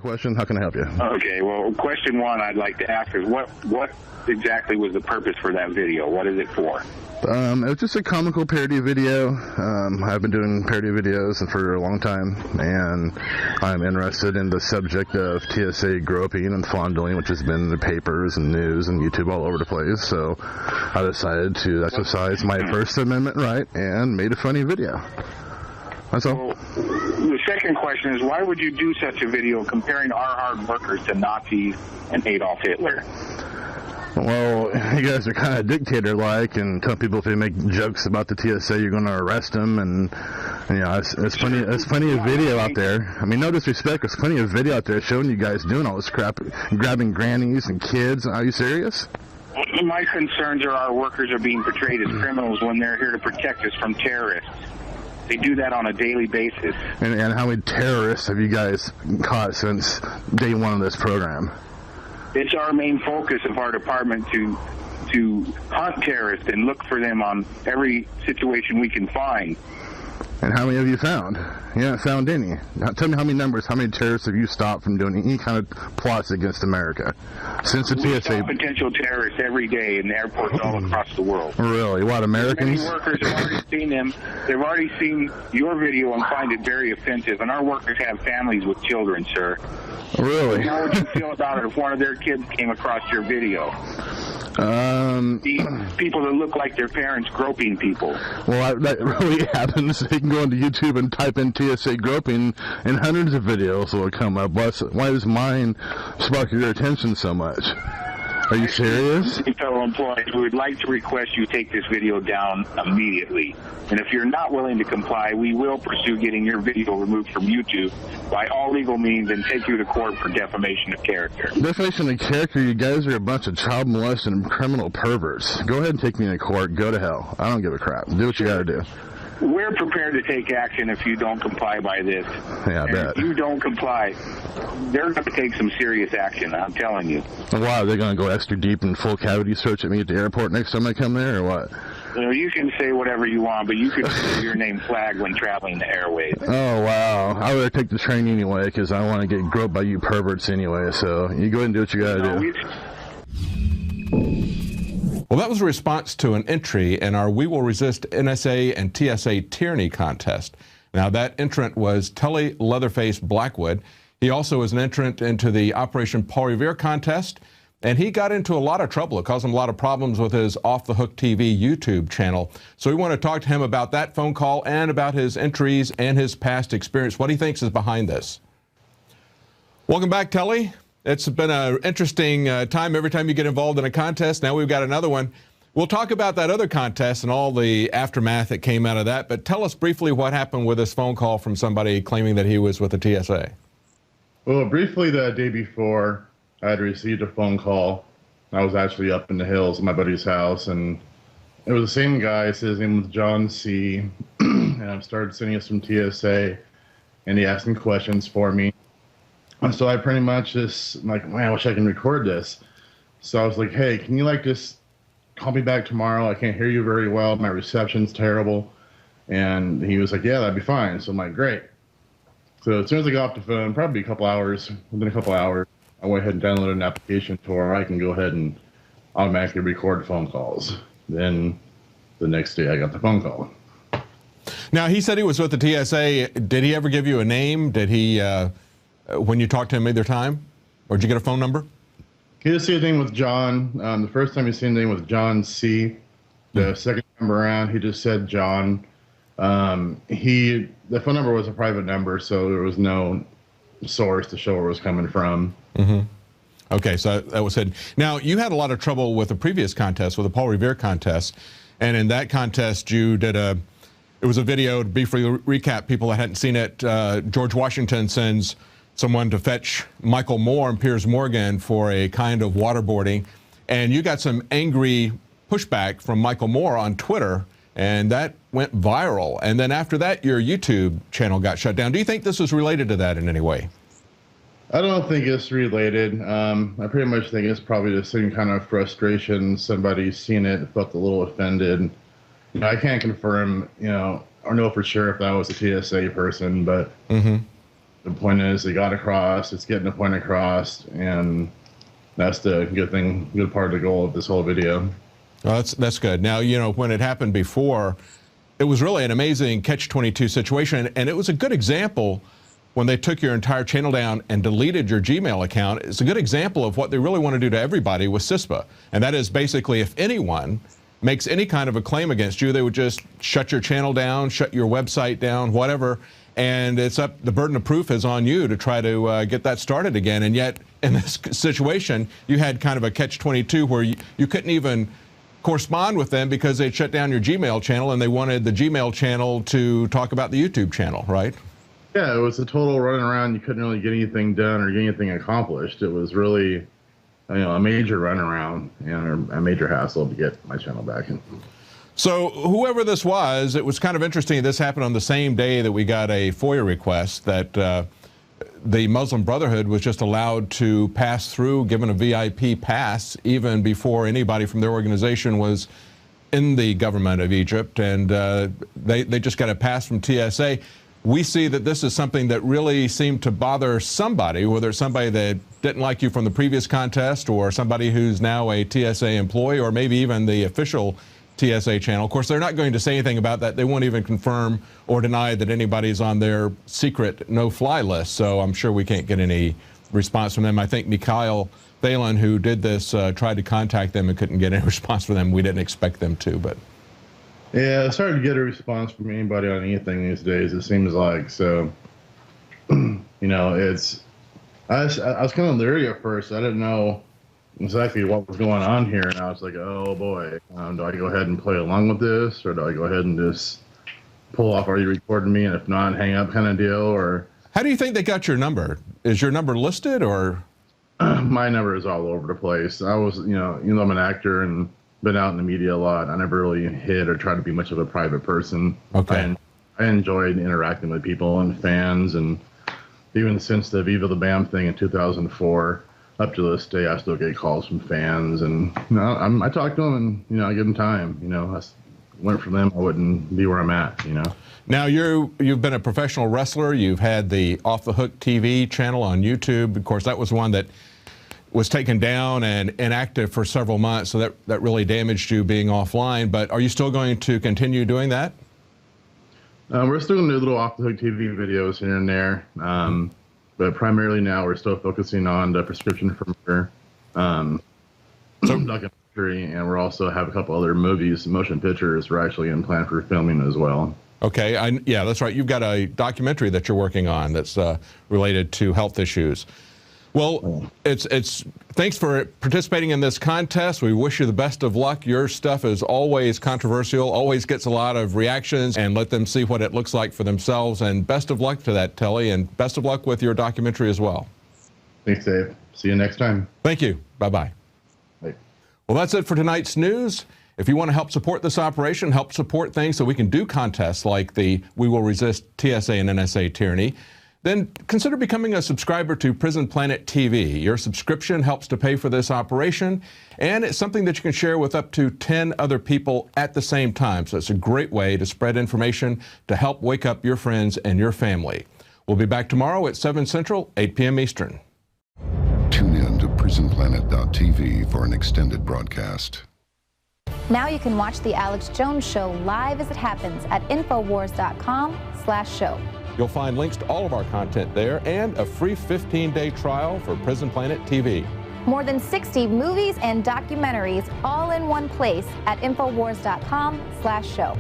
question. How can I help you? Okay, well, question one I'd like to ask is what exactly was the purpose for that video? What is it for? It was just a comical parody video. I've been doing parody videos for a long time, and I'm interested in the subject of TSA groping and fondling, which has been in the papers and news and YouTube all over the place. So I decided to exercise my First Amendment right and made a funny video. That's all. Well, the second question is, why would you do such a video comparing our hard workers to Nazis and Adolf Hitler? Well, you guys are kind of dictator-like and tell people if they make jokes about the TSA, you're going to arrest them. And you know, there's plenty of video out there. I mean, no disrespect, there's plenty of video out there showing you guys doing all this crap, grabbing grannies and kids. Are you serious? My concerns are our workers are being portrayed as criminals when they're here to protect us from terrorists. They do that on a daily basis. And how many terrorists have you guys caught since day one of this program? It's our main focus of our department to hunt terrorists and look for them on every situation we can find. And how many have you found? You haven't found any. Now, tell me how many terrorists have you stopped from doing any kind of plots against America since the We TSA? stop potential terrorists every day in airports all across the world. Really? What, Americans? Many workers have already seen them. They've already seen your video and find it very offensive. And our workers have families with children, sir. Really? How would you feel about it if one of their kids came across your video? These people that look like their parents groping people. Well, that really happens. They can go into YouTube and type in TSA groping, and hundreds of videos will come up. Why does mine spark your attention so much? Are you serious? Fellow employees, we would like to request you take this video down immediately. And if you're not willing to comply, we will pursue getting your video removed from YouTube by all legal means and take you to court for defamation of character. Defamation of character? You guys are a bunch of child molesting and criminal perverts. Go ahead and take me to court. Go to hell. I don't give a crap. Do what you gotta do. We're prepared to take action if you don't comply by this. Yeah, I bet. If you don't comply, they're going to take some serious action, I'm telling you. Wow, they're going to go extra deep and full cavity search at me at the airport next time I come there, or what? You know, you can say whatever you want, but you could see your name flagged when traveling the airways. Oh, wow. I would take the train anyway, because I want to get groped by you perverts anyway, so you go ahead and do what you got to do. Well, that was a response to an entry in our We Will Resist NSA and TSA Tyranny contest. Now, that entrant was Tully Leatherface Blackwood. He also was an entrant into the Operation Paul Revere contest, and he got into a lot of trouble. It caused him a lot of problems with his Off the Hook TV YouTube channel. So we want to talk to him about that phone call and about his entries and his past experience, what he thinks is behind this. Welcome back, Tully. It's been an interesting time every time you get involved in a contest. Now we've got another one. We'll talk about that other contest and all the aftermath that came out of that, but tell us briefly what happened with this phone call from somebody claiming that he was with the TSA. Well, briefly the day before, I had received a phone call. I was actually up in the hills at my buddy's house, and it was the same guy. His name was John C., and I started sending us from TSA, and he asked some questions for me. So I pretty much just, like, man, I wish I can record this. So I was like, hey, can you, like, just call me back tomorrow? I can't hear you very well. My reception's terrible. And he was like, yeah, that'd be fine. So I'm like, great. So as soon as I got off the phone, probably a couple hours, within a couple hours, I went ahead and downloaded an application to where I can go ahead and automatically record phone calls. Then the next day I got the phone call. Now, he said he was with the TSA. Did he ever give you a name? Did he... when you talked to him either time? Or did you get a phone number? He just said his name was John. The first time he said his name was John C. The second time around, he just said John. The phone number was a private number, so there was no source to show where it was coming from. Mm-hmm. Okay, so that was said. Now, you had a lot of trouble with the previous contest, with the Paul Revere contest. And in that contest, you did it was a video, to briefly recap people that hadn't seen it. George Washington sends someone to fetch Michael Moore and Piers Morgan for a kind of waterboarding. And you got some angry pushback from Michael Moore on Twitter, and that went viral. And then after that, your YouTube channel got shut down. Do you think this was related to that in any way? I don't think it's related. I pretty much think it's probably the same kind of frustration. Somebody's seen it, felt a little offended. You know, I can't confirm, or know for sure if that was a TSA person, but the point is they got across, it's getting the point across, and that's the good part of the goal of this whole video. Well, that's good. Now, you know, when it happened before, it was really an amazing catch-22 situation, and it was a good example when they took your entire channel down and deleted your Gmail account. It's a good example of what they really want to do to everybody with CISPA, and that is basically if anyone makes any kind of a claim against you, they would just shut your channel down, shut your website down, whatever, and it's up, the burden of proof is on you to try to get that started again. And yet, in this situation, you had kind of a catch-22 where you couldn't even correspond with them because they shut down your Gmail channel, and they wanted the Gmail channel to talk about the YouTube channel, right? Yeah, it was a total running around. You couldn't really get anything done or get anything accomplished. It was really, you know, a major runaround and a major hassle to get my channel back in. So whoever this was, it was kind of interesting. This happened on the same day that we got a FOIA request that the Muslim Brotherhood was just allowed to pass through, given a VIP pass, even before anybody from their organization was in the government of Egypt, and they just got a pass from TSA. We see that this is something that really seemed to bother somebody, whether it's somebody that didn't like you from the previous contest or somebody who's now a TSA employee or maybe even the official TSA channel. Of course, they're not going to say anything about that. They won't even confirm or deny that anybody's on their secret no-fly list, so I'm sure we can't get any response from them. I think Mikhail Thalen, who did this, tried to contact them and couldn't get any response from them. We didn't expect them to, but... Yeah, it's hard to get a response from anybody on anything these days, it seems like. So, you know, I was kind of leery at first. I didn't know exactly what was going on here, and I was like, oh boy, do I go ahead and play along with this, or do I go ahead and just pull off, are you recording me, and if not, hang up kind of deal? Or how do you think they got your number? Is your number listed, or? My number is all over the place. I was, you know, even though I'm an actor and been out in the media a lot, I never really hid or tried to be much of a private person. Okay. I enjoyed interacting with people and fans, and even since the Viva the Bam thing in 2004, up to this day, I still get calls from fans, and you know, I talk to them, and you know, I give them time. You know, I went for them, I wouldn't be where I'm at. You know. Now you've been a professional wrestler. You've had the Off the Hook TV channel on YouTube. Of course, that was one that was taken down and inactive for several months, so that really damaged you being offline. But are you still going to continue doing that? We're still going to do little Off the Hook TV videos here and there, but primarily now we're still focusing on the prescription for documentary, and we're also have a couple other movies, motion pictures, we're actually in plan for filming as well. Okay, yeah, that's right. You've got a documentary that you're working on that's related to health issues. Well, thanks for participating in this contest. We wish you the best of luck. Your stuff is always controversial, always gets a lot of reactions, and let them see what it looks like for themselves. And best of luck to that, Telly, and best of luck with your documentary as well. Thanks, Dave. See you next time. Thank you. Bye-bye. Bye. Well, that's it for tonight's news. If you want to help support this operation, help support things so we can do contests like the We Will Resist TSA and NSA Tyranny, then consider becoming a subscriber to Prison Planet TV. Your subscription helps to pay for this operation, and it's something that you can share with up to 10 other people at the same time. So it's a great way to spread information to help wake up your friends and your family. We'll be back tomorrow at 7 Central, 8 p.m. Eastern. Tune in to prisonplanet.tv for an extended broadcast. Now you can watch The Alex Jones Show live as it happens at Infowars.com/show. You'll find links to all of our content there and a free 15-day trial for Prison Planet TV. More than 60 movies and documentaries all in one place at Infowars.com/show.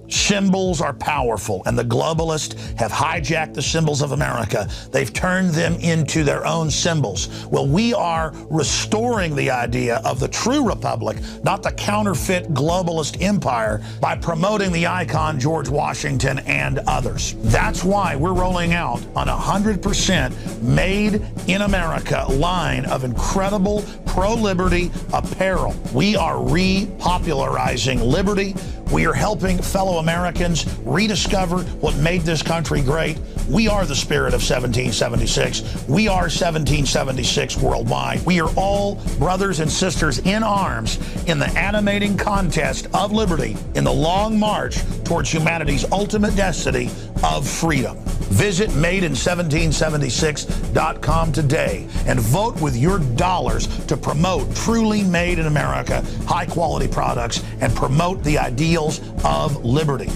Symbols are powerful, and the globalists have hijacked the symbols of America. They've turned them into their own symbols. Well, we are restoring the idea of the true republic, not the counterfeit globalist empire, by promoting the icon George Washington and others. That's why we're rolling out an 100% made in America line of incredible pro-liberty apparel. We are repopularizing liberty. We are helping fellow Americans rediscover what made this country great We are the spirit of 1776. We are 1776 worldwide. We are all brothers and sisters in arms in the animating contest of liberty in the long march towards humanity's ultimate destiny of freedom. Visit madein1776.com today and vote with your dollars to promote truly made in America, high quality products, and promote the ideals of liberty.